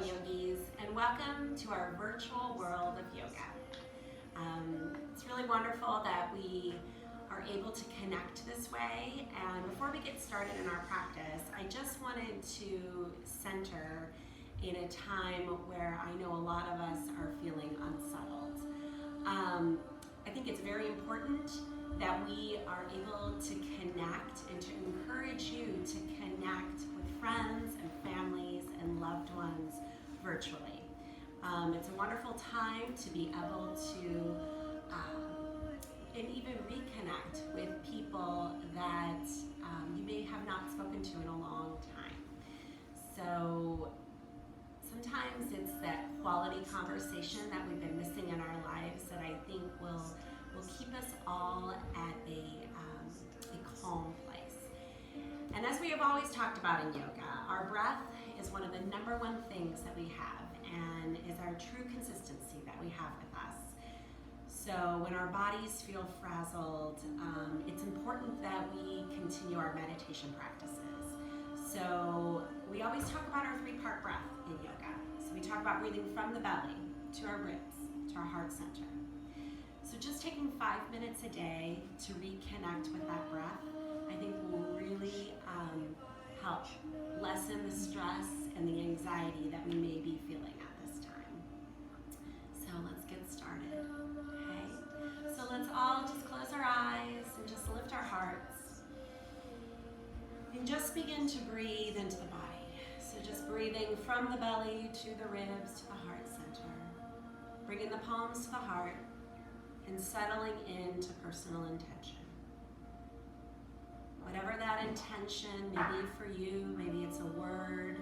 yogis, and welcome to our virtual world of yoga. It's really wonderful that we are able to connect this way. And before we get started in our practice, I just wanted to center in a time where I know a lot of us are feeling unsettled. I think it's very important that we are able to connect and to encourage you to connect with friends and families and loved ones virtually. It's a wonderful time to be able to and even reconnect with people that you may have not spoken to in a long time. So sometimes it's that quality conversation that we've been missing in our lives that I think will keep us all at a calm place. And as we have always talked about in yoga, our breath is one of the number one things that we have and is our true consistency that we have with us. So when our bodies feel frazzled, it's important that we continue our meditation practices. So we always talk about our three-part breath in yoga. So we talk about breathing from the belly to our ribs, to our heart center. So just taking 5 minutes a day to reconnect with that breath, I think will really help lessen the stress and the anxiety that we may be feeling at this time. So let's get started, okay? So let's all just close our eyes and just lift our hearts. And just begin to breathe into the body. So just breathing from the belly to the ribs to the heart center. Bringing the palms to the heart and settling into personal intention. Whatever that intention may be for you, maybe it's a word,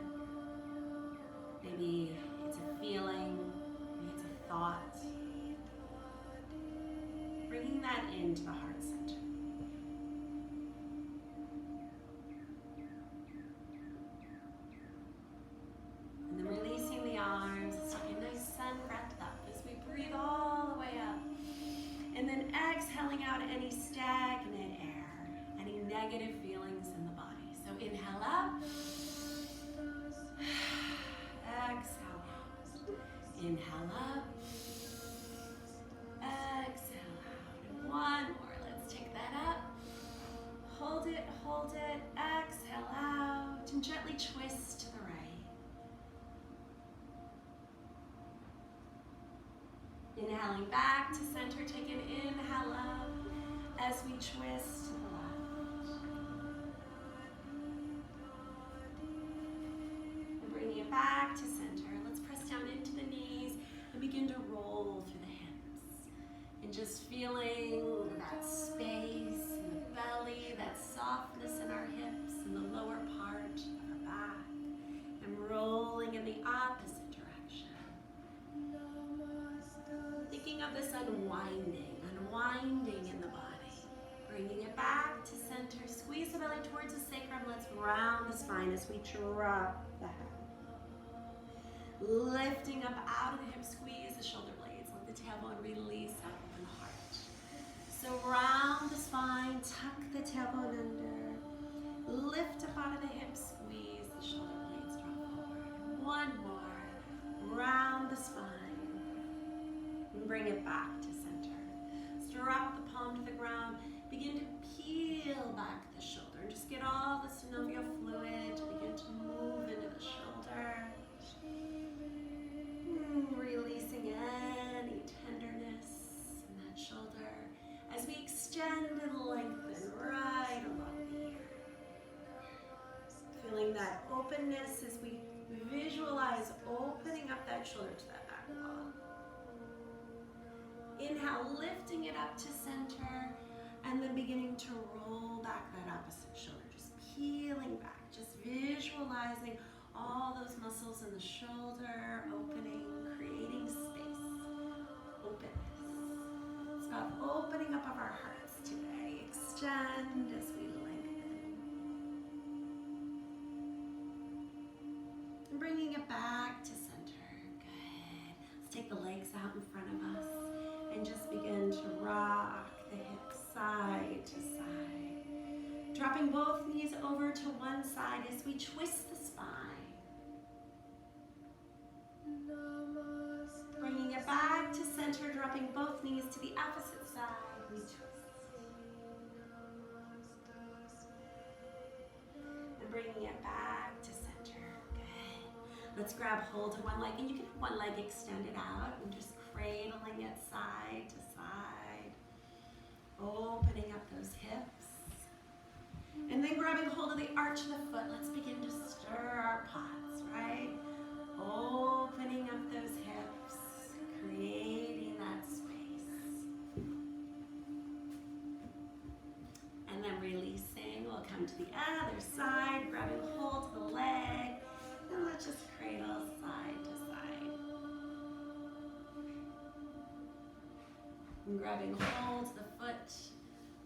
maybe it's a feeling, maybe it's a thought. Bringing that into the heart center. And then releasing the arms, taking a nice sun breath up as we breathe all the way up. And then exhaling out any stagnant air, any negative feelings in the body. So inhale up, exhale out. Inhale up, exhale out. And one more, let's take that up. Hold it, exhale out, and gently twist to the right. Inhaling back to center, take an inhale up as we twist to the left. And bringing it back to center, let's press down into the knees and begin to roll through the hips. And just feeling that space in the belly, that softness in our hips and the lower part of our back. And rolling in the opposite direction. Thinking of this unwinding in the body. Bringing it back to center. Squeeze the belly towards the sacrum. Let's round the spine as we drop the head. Lifting up out of the hips, squeeze the shoulder blades. Let the tailbone release out from the heart. So round the spine, tuck the tailbone under. Lift up out of the hips, squeeze the shoulder blades, drop forward. One more. Round the spine. And bring it back to center. Drop the palm to the ground. Begin to peel back the shoulder. And just get all the synovial fluid to begin to move into the shoulder. Releasing any tenderness in that shoulder as we extend and lengthen right along the ear. Feeling that openness as we visualize opening up that shoulder to that back wall. Inhale, lifting it up to center, and then beginning to roll back that opposite shoulder, just peeling back, just visualizing all those muscles in the shoulder, opening, creating space, openness. It's about opening up of our hearts today. Extend as we lengthen. And bringing it back to center. Good. Let's take the legs out in front of us. And just begin to rock the hips side to side. Dropping both knees over to one side as we twist the spine. dropping both knees to the opposite side, we twist. And bringing it back to center. Good. Let's grab hold to one leg, and you can have one leg extended out and just cradling it side to side. Opening up those hips. And then grabbing hold of the arch of the foot. Let's begin to stir our pots, right? Opening up those hips, creating that space. And then releasing, we'll come to the other side, grabbing hold of the leg, and let's just cradle side to side. And grabbing hold of the foot,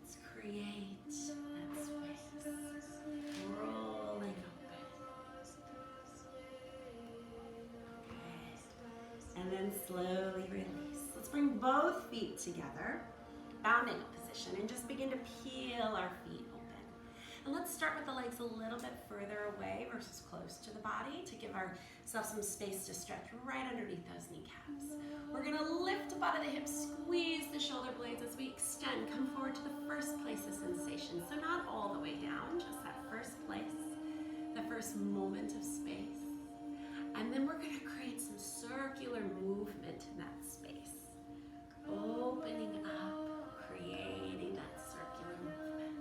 let's create that space. Rolling open. Good. And then slowly release. Let's bring both feet together, bounding position, and just begin to peel our feet open. And let's start with the legs a little bit further away versus close to the body to give ourselves some space to stretch right underneath those kneecaps. We're gonna lift up out of the hips, squeeze the shoulder blades as we extend. Come forward to the first place of sensation. So not all the way down, just that first place, the first moment of space. And then we're gonna create some circular movement in that space. Opening up, creating that circular movement.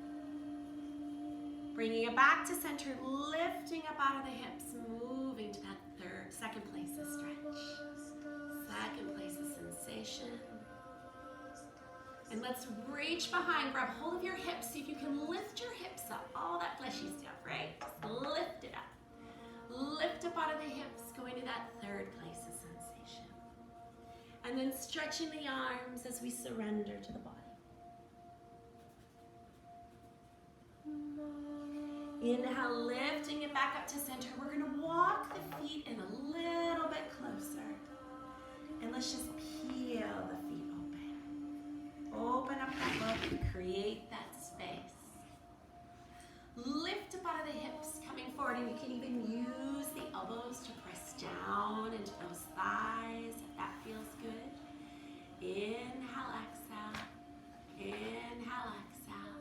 Bringing it back to center, lifting up out of the hips, moving to that second place of stretch. Second place of sensation. And let's reach behind, grab hold of your hips. See if you can lift your hips up, all that fleshy stuff, right? Just lift it up. Lift up out of the hips, going to that third place of sensation. And then stretching the arms as we surrender to the body. Inhale, lifting it back up to center. We're gonna walk the feet in a little bit closer. And let's just peel the feet open. Open up that look and create that space. Lift up out of the hips, coming forward, and you can even use the elbows to press down into those thighs if that feels good. Inhale, exhale. Inhale, exhale.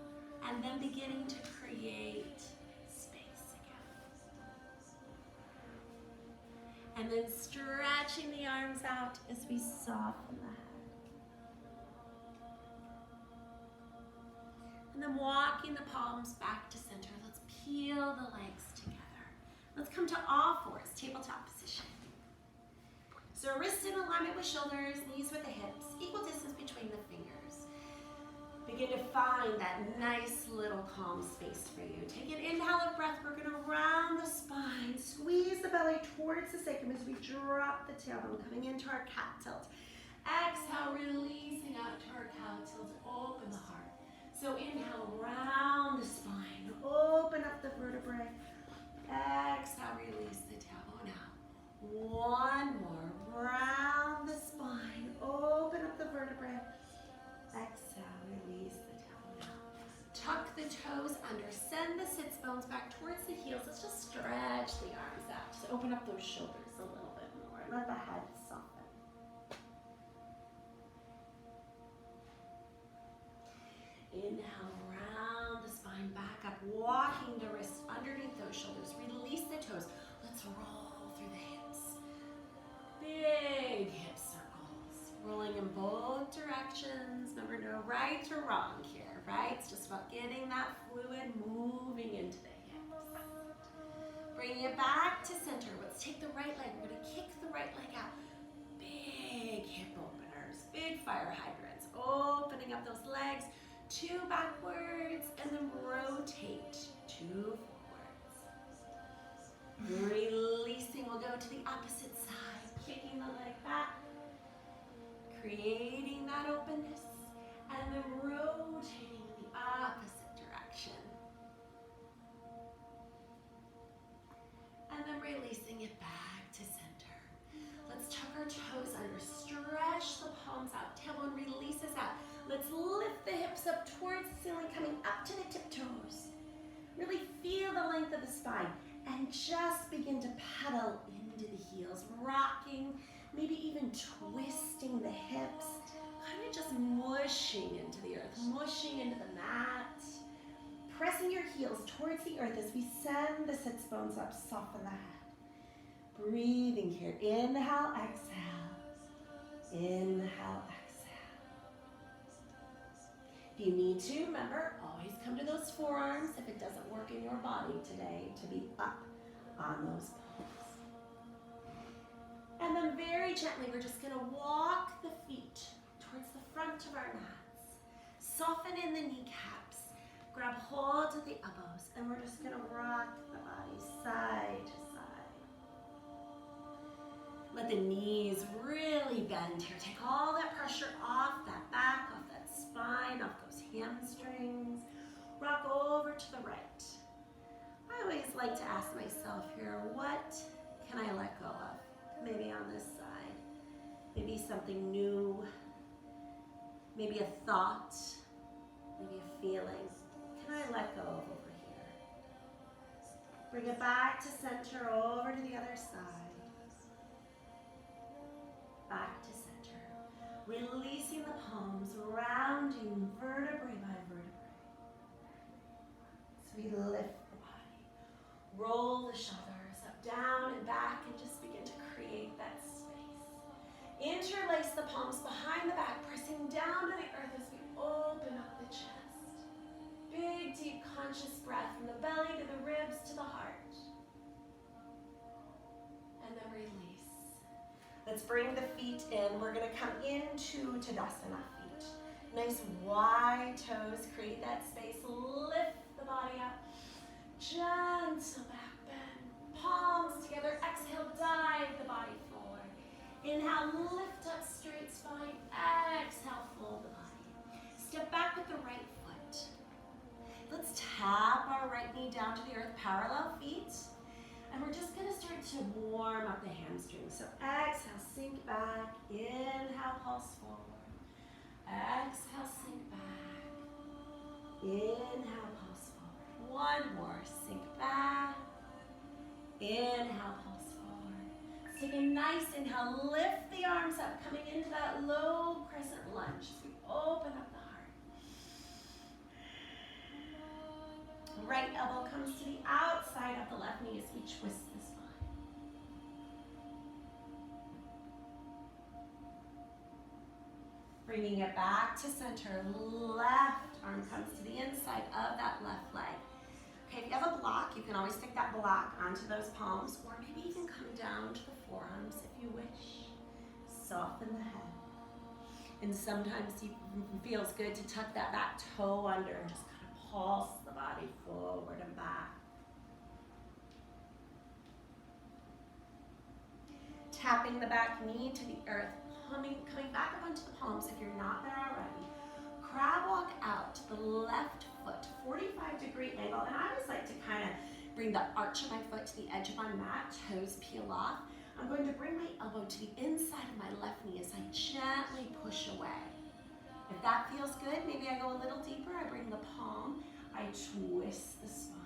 And then beginning to create space again. And then stretching the arms out as we soften the head. And then walking the palms back to center. Let's peel the legs together. Let's come to all fours, tabletop position. So wrists in alignment with shoulders, knees with the hips, equal distance between the fingers. Begin to find that nice little calm space for you. Take an inhale of breath. We're gonna round the spine, squeeze the belly towards the sacrum as we drop the tailbone, coming into our cat tilt. Exhale, releasing out to our cow tilt, open the heart. So inhale, round the spine, open up the vertebrae. Exhale, release the tailbone out. One more, round the spine, open up the vertebrae. Exhale, release the tailbone out. Tuck the toes under, send the sits bones back towards the heels. Let's just stretch the arms out. Just open up those shoulders a little bit more. Let the head soften. Inhale, round the spine back up, walking the wrists underneath those shoulders. Release the toes. Let's roll through the hips. Big hip circles. Rolling in both directions. Remember, no right or wrong here, right? It's just about getting that fluid moving into the hips. Bringing it back to center. Let's take the right leg. We're going to kick the right leg out. Big hip openers. Big fire hydrants. Opening up those legs. 2 backwards, and then rotate 2 forwards. Releasing, we'll go to the opposite side, kicking the leg back, creating that openness, and then rotating in the opposite direction. And then releasing it back to center. Let's tuck our toes under, stretch the palms out, tailbone releases out. Let's lift the hips up towards the ceiling, coming up to the tiptoes. Really feel the length of the spine and just begin to pedal into the heels, rocking maybe even twisting the hips, kind of just mushing into the earth, mushing into the mat. Pressing your heels towards the earth as we send the sits bones up, soften the head. Breathing here, inhale, exhale. Inhale, exhale. If you need to, remember, always come to those forearms if it doesn't work in your body today to be up on those palms. And then very gently, we're just gonna walk the feet towards the front of our mats. Soften in the kneecaps. Grab hold of the elbows, and we're just gonna rock the body side to side. Let the knees really bend here. Take all that pressure off that back, off that spine, off those hamstrings. Rock over to the right. I always like to ask myself here, what can I let go of? Maybe on this side. Maybe something new. Maybe a thought. Maybe a feeling. Can I let go of over here? Bring it back to center, over to the other side. Back to center. Releasing the palms, rounding vertebrae by vertebrae. So we lift the body. Roll the shoulders up, down, and back, and just begin to create that space. Interlace the palms behind the back, pressing down to the earth as we open up the chest. Big, deep, conscious breath from the belly to the ribs to the heart. And then release. Let's bring the feet in. We're going to come into Tadasana feet. Nice wide toes. Create that space. Lift the body up. Gentle back bend. Palms together. Exhale, dive the body forward. Inhale, lift up straight spine. Exhale, fold the body. Step back with the right foot. Let's tap our right knee down to the earth, parallel feet. And we're just gonna start to warm up the hamstrings. So exhale, sink back. Inhale, pulse forward. Exhale, sink back. Inhale, pulse forward. One more, sink back. Inhale, pulse forward. Let's take a nice inhale, lift the arms up, coming into that low crescent lunge. So we open up the heart. Right elbow comes to the outside of the left knee as we twist the spine. Bringing it back to center, left arm comes to the inside of that left leg. Okay, if you have a block, you can always stick that block onto those palms, or maybe even come down to the forearms if you wish. Soften the head. And sometimes it feels good to tuck that back toe under and just kind of pulse the body forward and back. Tapping the back knee to the earth, coming back up onto the palms if you're not there already. Crab walk out to the left foot, 45-degree angle. And I always like to kind of bring the arch of my foot to the edge of my mat, toes peel off. I'm going to bring my elbow to the inside of my left knee as I gently push away. If that feels good, maybe I go a little deeper. I bring the palm, I twist the spine.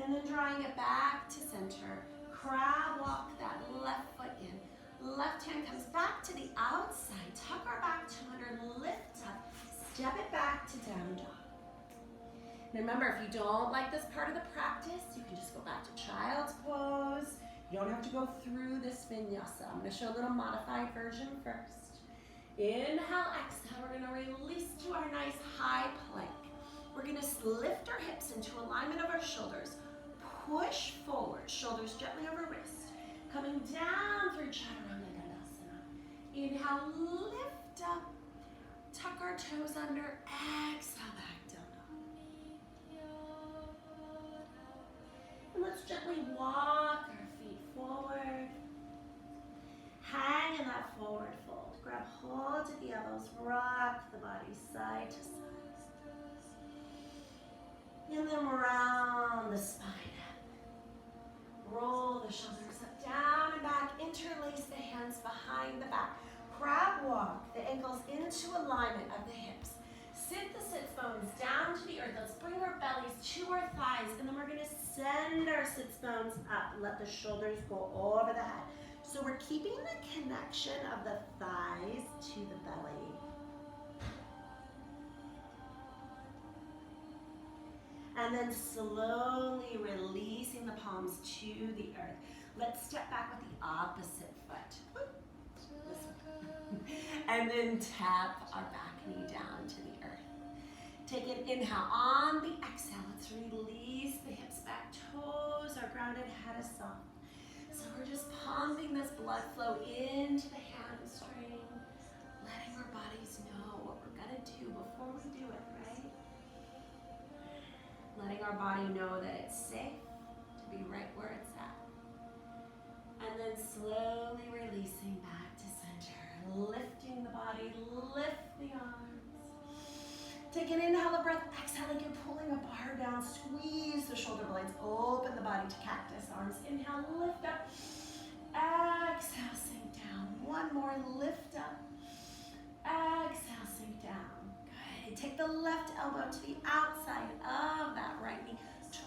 And then drawing it back to center. Crab walk that left foot in. Left hand comes back to the outside. Tuck our back toe under, lift up. Step it back to down dog. And remember, if you don't like this part of the practice, you can just go back to child's pose. You don't have to go through this vinyasa. I'm going to show a little modified version first. Inhale, exhale. We're going to release to our nice high plank. We're going to lift our hips into alignment of our shoulders. Push forward, shoulders gently over wrist. Coming down through Chaturanga Dandasana. Inhale, lift up. Tuck our toes under. Exhale, back down dog. And let's gently walk our feet forward. Hang in that forward fold. Grab hold to the elbows. Rock the body side to side. And then round the spine up. Roll the shoulders up, down and back. Interlace the hands behind the back. Crab walk the ankles into alignment of the hips. Sit the sits bones down to the earth. Let's bring our bellies to our thighs, and then we're going to send our sits bones up. Let the shoulders go over the head. So we're keeping the connection of the thighs to the belly. And then slowly releasing the palms to the earth. Let's step back with the opposite foot. This one. And then tap our back knee down to the earth. Take an inhale. On the exhale, let's release the hips back. Toes are grounded, head is soft. So we're just pumping this blood flow into the hamstring, letting our bodies know what we're gonna do before we do it, right? Letting our body know that it's safe to be right where it's at. And then slowly releasing back to center, lifting the body, lift the arms. Take an inhale of breath, exhale like you're pulling a bar down, squeeze the shoulder blades, open the body to cactus arms. Inhale, lift up, exhale, sink down. One more, lift up, exhale, sink down. Good, take the left elbow to the outside of that right knee.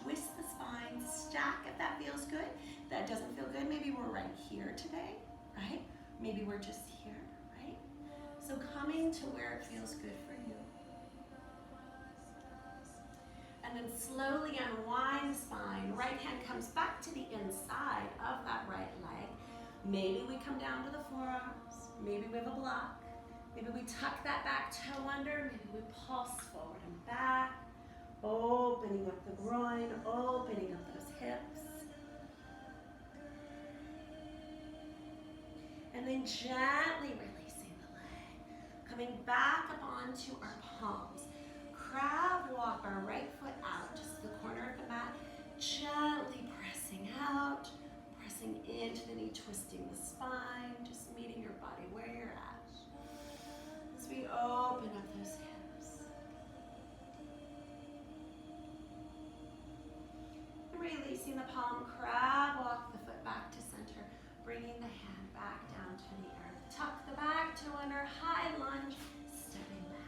Twist the spine, stack if that feels good. If that doesn't feel good, maybe we're right here today, right? Maybe we're just here, right? So coming to where it feels good for you. And then slowly unwind the spine. Right hand comes back to the inside of that right leg. Maybe we come down to the forearms. Maybe we have a block. Maybe we tuck that back toe under. Maybe we pulse forward and back. Opening up the groin, opening up those hips. And then gently releasing the leg. Coming back up onto our palms. Crab walk our right foot out, just the corner of the mat, gently pressing out, pressing into the knee, twisting the spine, just meeting your body where you're at. As we open up those hips. And releasing the palm, crab walk the foot back to center, bringing the hand back down to the earth. Tuck the back toe under, high lunge, stepping back.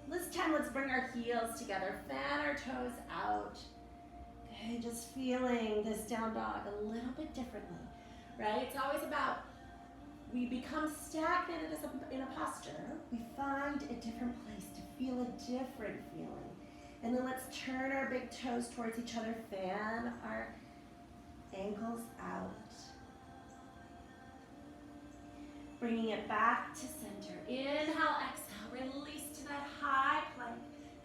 This time, let's bring our heels together, fan our toes out. Okay, just feeling this down dog a little bit differently, right? It's always about, we become stagnant in a posture. We find a different place to feel a different feeling. And then let's turn our big toes towards each other, fan our ankles out. Bringing it back to center. Inhale, exhale, release to that high plank.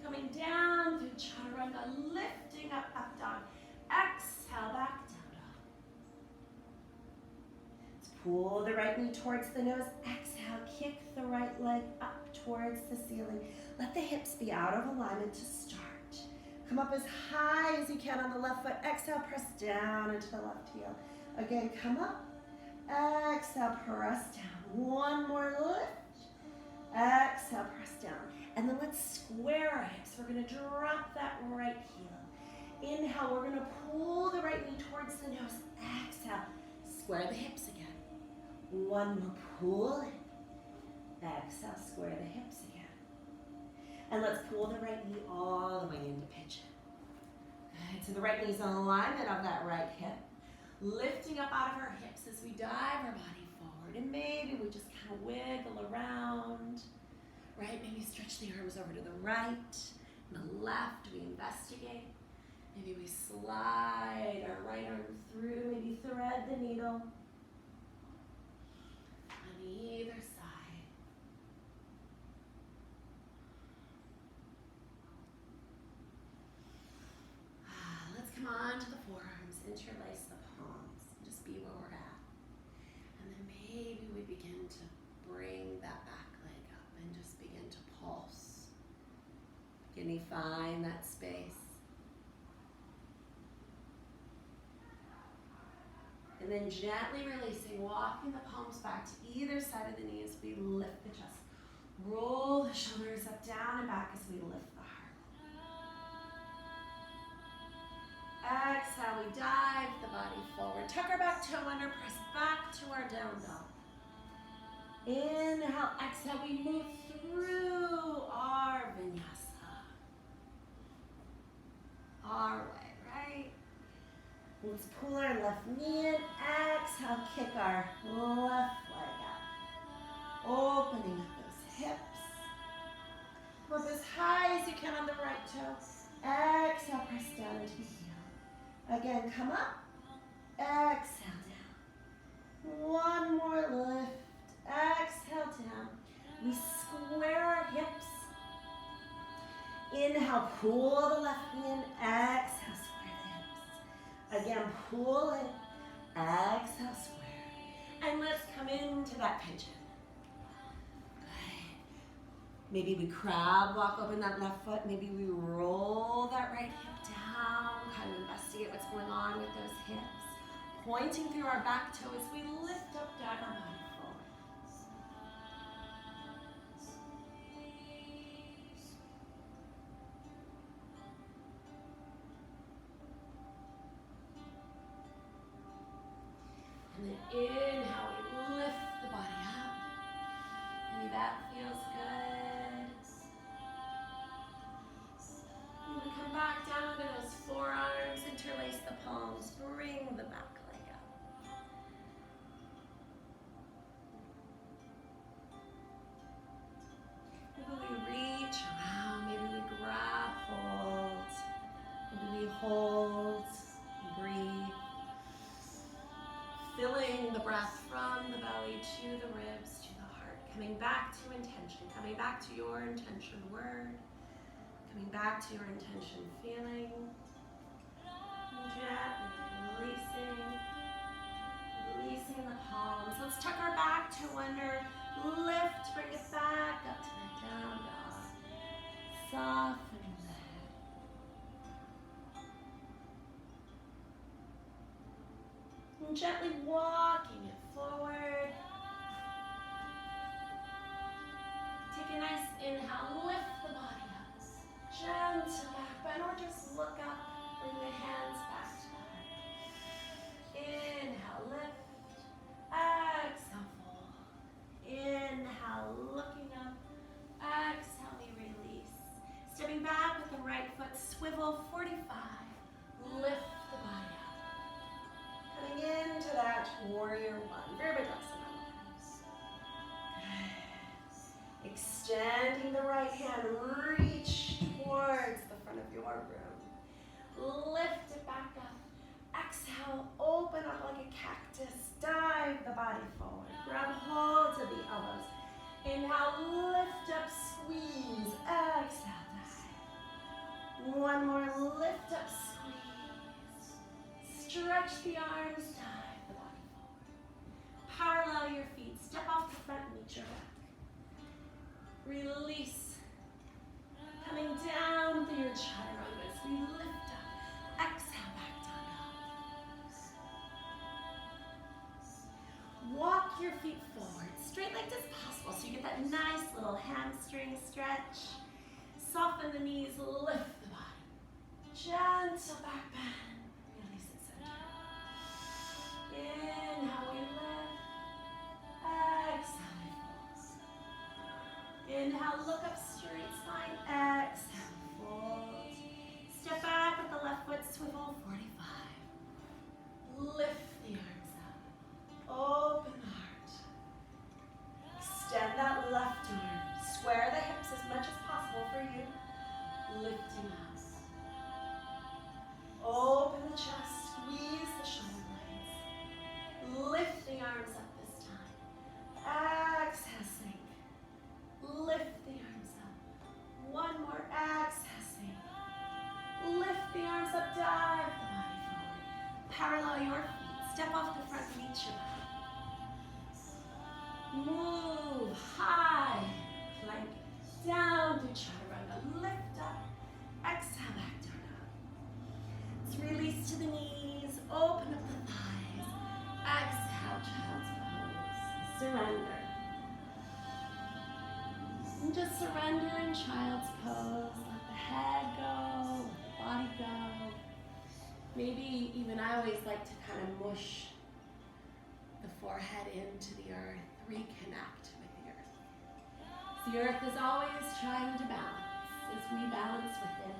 Coming down through chaturanga, lifting up, up dog. Exhale, back down dog. Let's pull the right knee towards the nose. Exhale, kick the right leg up towards the ceiling. Let the hips be out of alignment to start. Come up as high as you can on the left foot. Exhale, press down into the left heel. Again, come up. Exhale, press down. One more lift. Exhale, press down. And then let's square our hips. We're gonna drop that right heel. Inhale, we're gonna pull the right knee towards the nose. Exhale, square the hips again. One more, pull it. Exhale, square the hips again. And let's pull the right knee all the way into pigeon. Good, so the right knee's in alignment of that right hip. Lifting up out of our hips as we dive our body forward. And maybe we just kind of wiggle around, right? Maybe stretch the arms over to the right and the left. We investigate. Maybe we slide our right arm through, maybe thread the needle on either side. Let's come on to the forearms, interlace the palms, just be where we're at. And then maybe we begin to bring that back leg up and just begin to pulse. Can you find that space? And then gently releasing, walking the palms back to either side of the knee as we lift the chest. Roll the shoulders up, down and back as we lift the heart. Exhale, we dive the body forward. Tuck our back toe under, press back to our down dog. Inhale, exhale, we move through our vinyasa. our way, right? Let's pull our left knee in. Exhale, kick our left leg up. Opening up those hips. Come up as high as you can on the right toe. Exhale, press down into the heel. Again, come up. Exhale down. One more lift. Exhale down. We square our hips. Inhale, pull the left knee in. Exhale, square the hips. Again, pull in. Exhale, square. And let's come into that pigeon. Maybe we crab walk open that left foot. Maybe we roll that right hip down. Kind of investigate what's going on with those hips. Pointing through our back toe as we lift up, drag our body forward. And then inhale, we lift the body up. Maybe that feels good. And we come back down to those forearms, interlace the palms, bring the back leg up. Maybe we reach around, maybe we grab, hold. Maybe we hold, breathe. Filling the breath from the belly to the ribs, to the heart. Coming back to intention, coming back to your intention word. Coming back to your intention feeling. Gently releasing the palms. Let's tuck our back toe under. Lift, bring it back up to the down dog. Softening the head. And gently walking it forward. Take a nice inhale, lift the body up. Gentle back bend, or just look up, bring the hands back to the heart. Inhale, lift. Exhale, fold. Inhale, looking up. Exhale, we release. Stepping back with the right foot, swivel 45. Lift the body up. Coming into that warrior one. Virabhadrasana. Extending the right hand, reach towards the front of your room. Lift it back up. Exhale, open up like a cactus. Dive the body forward. Grab hold of the elbows. Inhale, lift up, squeeze. Exhale, dive. One more, lift up, squeeze. Stretch the arms, dive the body forward. Parallel your feet. Step off the front, meet your back. Release. Coming down through your chaturanga as we lift up. Exhale, back down dog. Walk your feet forward, straight legged as possible, so you get that nice little hamstring stretch. Soften the knees, lift the body. Gentle back bend. Release it center. Inhale, we lift. Exhale, we fold. Inhale, look up, straight spine. Exhale, fold. Step back with the left foot, swivel 45. Lift the arms up. Open the heart. Extend that left arm. Square the hips as much as possible for you. Lifting up. Open the chest, squeeze the shoulder blades. Lift the arms up this time. Exhale, sink. Lift the arms up. One more, exhale, sink. Lift the arms up, dive the body forward. Parallel your feet, step off the front, meet your back. Move high, plank, down to chaturanga. Lift up, exhale, back down up. Let's release to the knees, open up the thighs. Exhale, child's pose. Surrender. And just surrender in child's pose. Let the head go, let the body go. Maybe even I always like to kind of mush the forehead into the earth, reconnect with the earth. The earth is always trying to balance as we balance with it.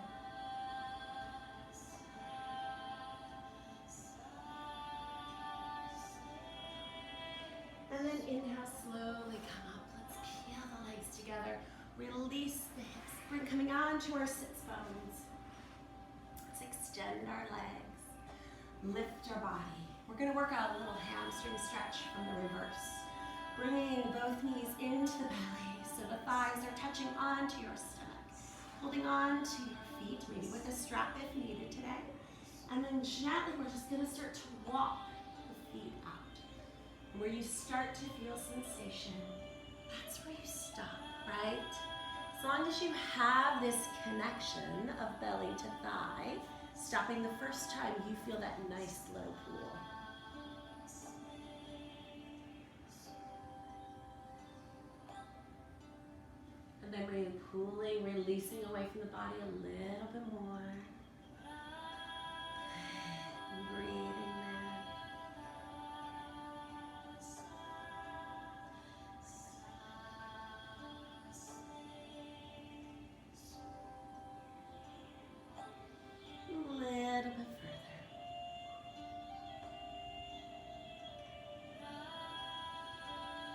coming onto our sits bones. Let's extend our legs, lift our body. We're gonna work out a little hamstring stretch from the reverse. Bringing both knees into the belly so the thighs are touching onto your stomach. Holding on to your feet, maybe with a strap if needed today. And then gently, we're just gonna start to walk the feet out. Where you start to feel sensation, that's where you stop, right? As long as you have this connection of belly to thigh, stopping the first time you feel that nice little pool. And then we're pulling, releasing away from the body a little bit more. Breathing there. A little bit further.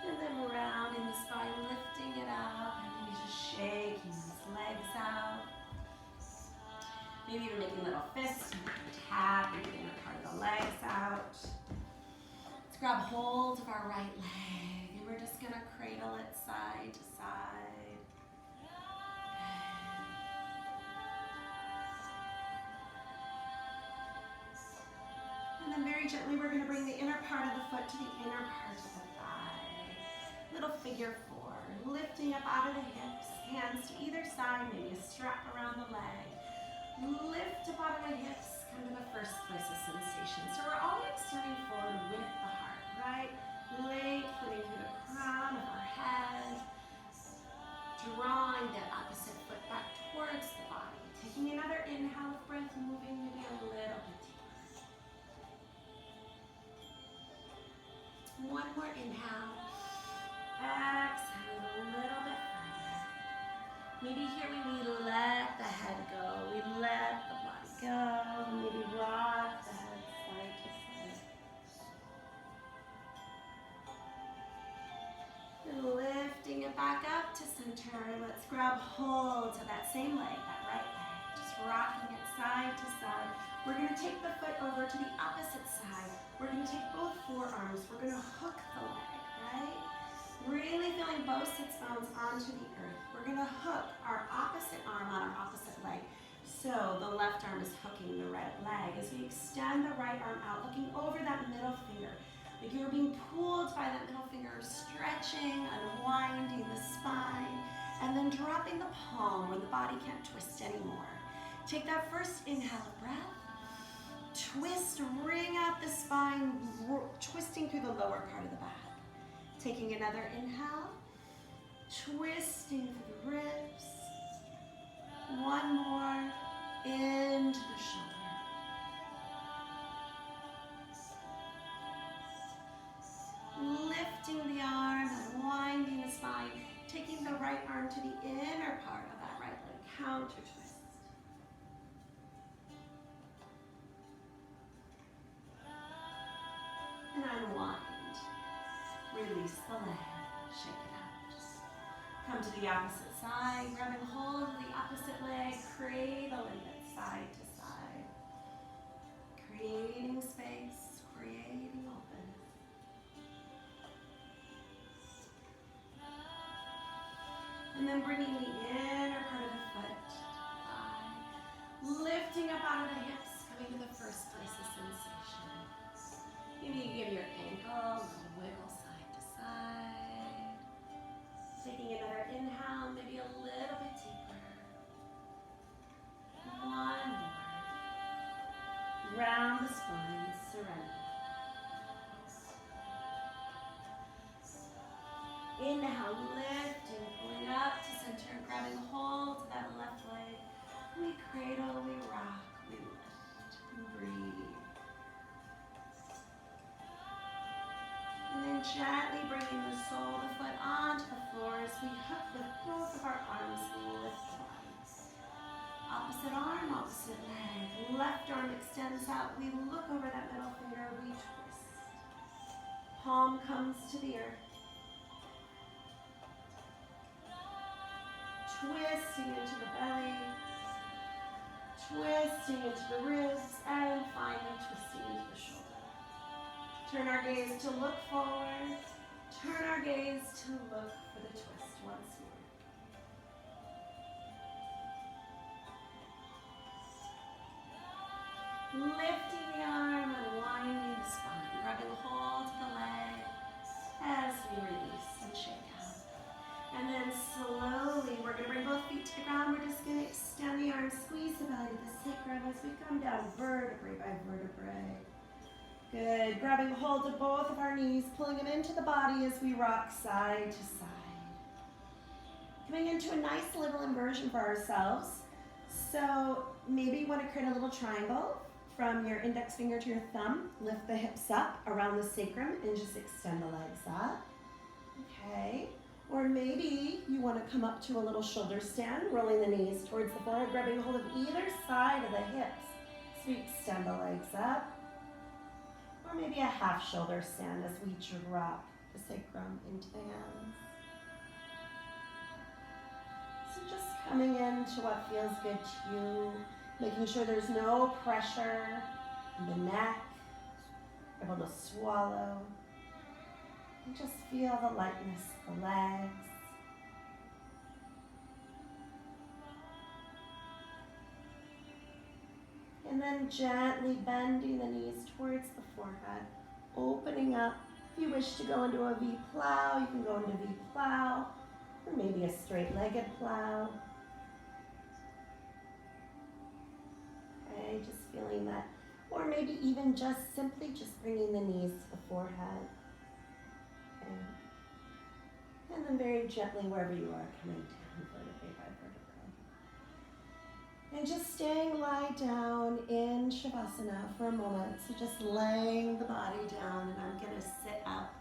And then rounding the spine, lifting it up, and then just shaking these legs out. Maybe even making little fists, tap, and getting the part of the legs out. Let's grab hold of our right leg, and we're just gonna cradle it side to side. And then very gently, we're gonna bring the inner part of the foot to the inner part of the thigh. Little figure four, lifting up out of the hips, hands to either side, maybe a strap around the leg. Lift up out of the hips, come to the first place of sensation. So we're always turning forward with the heart, right? Lengthening through the crown of our head. Drawing that opposite foot back towards the body. Taking another inhale of breath, moving maybe a little bit deeper. One more inhale. Exhale a little bit further. Maybe here we let the head go. We let the body go. Maybe rock the head side to side. And lifting it back up to center. Let's grab hold to that same leg, that right leg. Just rocking it side to side. We're going to take the foot over to the opposite side. We're going to take both forearms. We're going to hook the leg, right? Really feeling both sits bones onto the earth. We're going to hook our opposite arm on our opposite leg. So the left arm is hooking the right leg as we extend the right arm out, looking over that middle finger. Like you're being pulled by that middle finger, stretching, unwinding the spine, and then dropping the palm where the body can't twist anymore. Take that first inhale of breath. Twist, wring out the spine, twisting through the lower part of the back. Taking another inhale, twisting through the ribs. One more, into the shoulder. Lifting the arm, unwinding the spine, taking the right arm to the inner part of that right leg, counter twist. And unwind. Release the leg, shake it out. Come to the opposite side, grabbing hold of the opposite leg, cradling it side to side. Creating space, creating openness. And then bringing the inner part of the foot to the thigh. Lifting up out of the hips, coming to the first place of sensation. Maybe you give your ankle a little wiggle side to side. Taking another inhale, maybe a little bit deeper. One more. Round the spine, surrender. Inhale, lifting, pulling up to center, grabbing hold to that left leg. We cradle, we rock, we lift, and breathe. And then gently bringing the sole of the foot onto the floor as we hook with both of our arms, lift the body. Opposite arm, opposite leg. Left arm extends out. We look over that middle finger, we twist. Palm comes to the earth. twisting into the belly, twisting into the ribs, and finally twisting into the shoulder. Turn our gaze to look forward. Turn our gaze to look for the twist once more. Lifting the arm, unwinding the spine, grabbing hold of the leg as we release and shake out. And then slowly, we're going to bring both feet to the ground. We're just going to extend the arms, squeeze the belly to the sacrum as we come down vertebrae by vertebrae. Good. Grabbing hold of both of our knees, pulling them into the body as we rock side to side. Coming into a nice little inversion for ourselves. So maybe you want to create a little triangle from your index finger to your thumb. Lift the hips up around the sacrum and just extend the legs up. Okay. Or maybe you want to come up to a little shoulder stand, rolling the knees towards the forehead, grabbing hold of either side of the hips. So we extend the legs up. Or maybe a half shoulder stand as we drop the sacrum into the hands. So just coming into what feels good to you, making sure there's no pressure in the neck, able to swallow. And just feel the lightness of the legs. And then gently bending the knees towards the forehead, opening up. If you wish to go into a V plow, you can go into V plow, or maybe a straight-legged plow. Okay, just feeling that. Or maybe even just simply just bringing the knees to the forehead. And then very gently, wherever you are, coming down vertebrae by vertebrae. And just staying lie down in Shavasana for a moment. So just laying the body down, and I'm going to sit up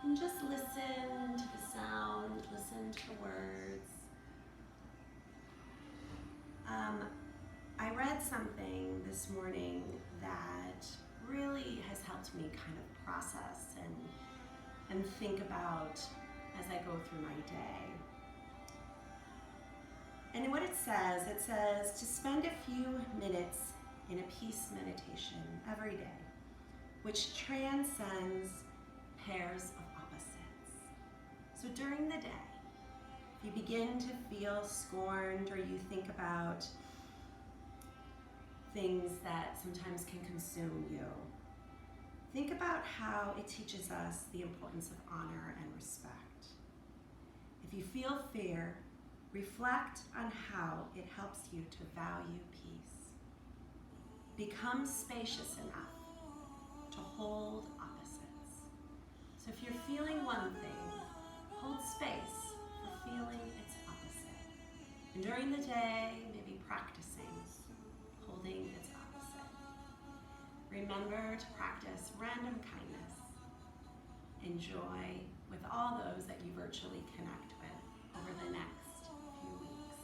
and just listen to the sound, listen to the words. I read something this morning that really has helped me kind of process and think about as I go through my day. And what it says to spend a few minutes in a peace meditation every day, which transcends pairs of opposites. So during the day, if you begin to feel scorned or you think about things that sometimes can consume you, think about how it teaches us the importance of honor and respect. If you feel fear, reflect on how it helps you to value peace. Become spacious enough to hold opposites. So if you're feeling one thing, hold space for feeling its opposite. And during the day, maybe practicing holding its opposite. Remember to practice random kindness. Enjoy with all those that you virtually connect with over the next few weeks.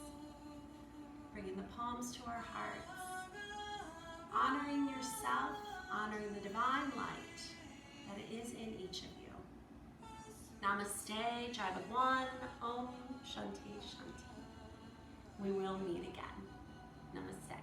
Bringing the palms to our hearts, honoring yourself, honoring the divine light that is in each of you. Namaste, Jai Bhagwan, Om Shanti Shanti. We will meet again. Namaste.